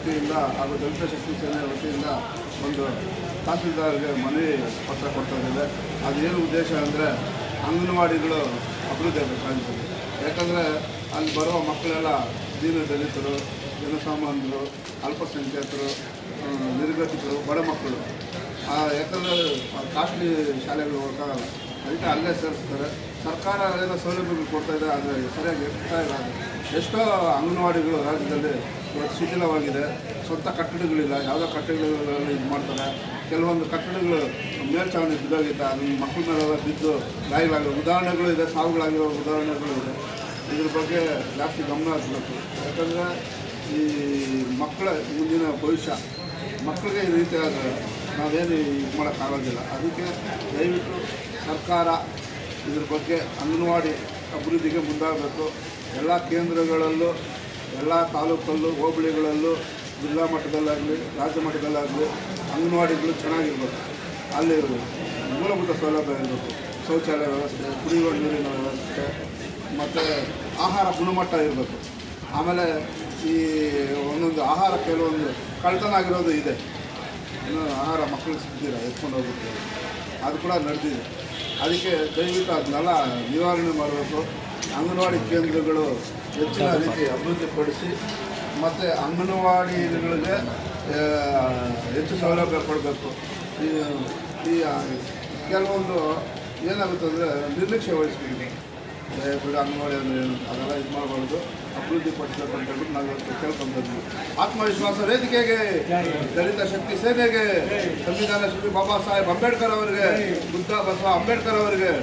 ವತಿಯಿಂದ ಹಾಗೂ ದಲಿತ ಶಕ್ತಿ ಸೇನೆ ವತಿಯಿಂದ ಒಂದು ತಹಸೀಲ್ದಾರ್ಗೆ ಮನವಿ ಪತ್ರ ಕೊಡ್ತಾ ಇದ್ದೇವೆ. ಅದೇನು ಉದ್ದೇಶ ಅಂದರೆ ಅಂಗನವಾಡಿಗಳು ಅಭಿವೃದ್ಧಿ ಆಗಬೇಕಾಗಿರ್ತದೆ. ಯಾಕಂದರೆ ಅಲ್ಲಿ ಬರುವ ಮಕ್ಕಳೆಲ್ಲ ದೀನ ದಲಿತರು, ಜನಸಾಮಾನ್ಯರು, ಅಲ್ಪಸಂಖ್ಯಾತರು, ನಿರ್ಗತಿಕರು, ಬಡ ಮಕ್ಕಳು. ಯಾಕಂದರೆ ಕಾಸ್ಟ್ಲಿ ಶಾಲೆಗಳು ಹೋಗೋಕ್ಕಾಗಲ್ಲ, ಅದಕ್ಕೆ ಅಲ್ಲೇ ಸೇರಿಸ್ತಾರೆ. ಸರ್ಕಾರ ಏನೋ ಸೌಲಭ್ಯಗಳು ಕೊಡ್ತಾಯಿದೆ, ಆದರೆ ಸರಿಯಾಗಿ ಇರ್ತಾ ಇಲ್ಲ. ಎಷ್ಟೋ ಅಂಗನವಾಡಿಗಳು ರಾಜ್ಯದಲ್ಲಿ ಇವತ್ತು ಶಿಥಿಲವಾಗಿದೆ. ಸ್ವಂತ ಕಟ್ಟಡಗಳಿಲ್ಲ, ಯಾವುದೋ ಕಟ್ಟಡಗಳಲ್ಲಿ ಇದು ಮಾಡ್ತಾರೆ. ಕೆಲವೊಂದು ಕಟ್ಟಡಗಳು ಮೇಲ್ಛಾವಣಿ ಬಿದ್ದೋಗಿದ್ದ, ಅದನ್ನು ಮಕ್ಕಳ ಮೇಲೆಲ್ಲ ಬಿದ್ದು ಗಾಯಗಳಾಗಿರೋ ಉದಾಹರಣೆಗಳು ಇದೆ, ಸಾವುಗಳಾಗಿರೋ ಉದಾಹರಣೆಗಳು ಇದೆ. ಇದ್ರ ಬಗ್ಗೆ ಜಾಸ್ತಿ ಗಮನ ಹರಿಸಬೇಕು. ಯಾಕಂದರೆ ಈ ಮಕ್ಕಳ ಮುಂದಿನ ಭವಿಷ್ಯ, ಮಕ್ಕಳಿಗೆ ಈ ರೀತಿ ಆದರೆ ನಾವೇನು ಇದು ಮಾಡೋಕ್ಕಾಗೋದಿಲ್ಲ. ಅದಕ್ಕೆ ದಯವಿಟ್ಟು ಸರ್ಕಾರ ಇದ್ರ ಬಗ್ಗೆ ಅಂಗನವಾಡಿ ಅಭಿವೃದ್ಧಿಗೆ ಮುಂದಾಗಬೇಕು. ಎಲ್ಲ ಕೇಂದ್ರಗಳಲ್ಲೂ, ಎಲ್ಲ ತಾಲೂಕಲ್ಲೂ, ಹೋಬಳಿಗಳಲ್ಲೂ, ಜಿಲ್ಲಾ ಮಟ್ಟದಲ್ಲಾಗಲಿ, ರಾಜ್ಯ ಮಟ್ಟದಲ್ಲಾಗಲಿ ಅಂಗನವಾಡಿಗಳು ಚೆನ್ನಾಗಿರ್ಬೇಕು. ಅಲ್ಲಿ ಮೂಲಭೂತ ಸೌಲಭ್ಯ ಇರಬೇಕು. ಶೌಚಾಲಯ ವ್ಯವಸ್ಥೆ, ಕುಡಿಯುವ ನೀರಿನ ವ್ಯವಸ್ಥೆ ಮತ್ತು ಆಹಾರ ಗುಣಮಟ್ಟ ಇರಬೇಕು. ಆಮೇಲೆ ಈ ಒಂದೊಂದು ಆಹಾರ ಕೆಲವೊಂದು ಕಳ್ತನ ಆಗಿರೋದು ಇದೆ. ಇನ್ನು ಆಹಾರ ಮಕ್ಕಳಿಗೆ ಸಿಗ್ತೀರ ಎತ್ಕೊಂಡು ಹೋಗುತ್ತೆ, ಅದು ಕೂಡ ನಡೆದಿದೆ. ಅದಕ್ಕೆ ದಯವಿಟ್ಟು ಅದನ್ನೆಲ್ಲ ನಿವಾರಣೆ ಮಾಡಬೇಕು. ಅಂಗನವಾಡಿ ಕೇಂದ್ರಗಳು ಹೆಚ್ಚಿನ ರೀತಿ ಅಭಿವೃದ್ಧಿಪಡಿಸಿ ಮತ್ತು ಅಂಗನವಾಡಿಗಳಿಗೆ ಹೆಚ್ಚು ಸೌಲಭ್ಯ ಕೊಡಬೇಕು. ಈ ಕೆಲವೊಂದು ಏನಾಗುತ್ತೆ ಅಂದರೆ ನಿರ್ಲಕ್ಷ್ಯ ವಹಿಸ್ಬಿಟ್ಟಿದೆ. ಬಿಡು ಅಂಗನವಾಡಿ ಅಂದರೆ ಏನು, ಅದೆಲ್ಲ ಇದು ಮಾಡಬಾರ್ದು, ಅಭಿವೃದ್ಧಿ ಪಡಿಸಬೇಕು ಅಂತ ಹೇಳ್ಬಿಟ್ಟು ನಾವು ಇವತ್ತು ಕೇಳ್ಕೊಂಡ್ಬಂದ್ವಿ. ಆತ್ಮವಿಶ್ವಾಸ ವೇದಿಕೆಗೆ, ದಲಿತ ಶಕ್ತಿ ಸೇನೆಗೆ, ಸಂವಿಧಾನ ಶಿಲ್ಪಿ ಬಾಬಾ ಸಾಹೇಬ್ ಅಂಬೇಡ್ಕರ್ ಅವರಿಗೆ, ಬುದ್ಧ ಬಸವ ಅಂಬೇಡ್ಕರ್ ಅವರಿಗೆ.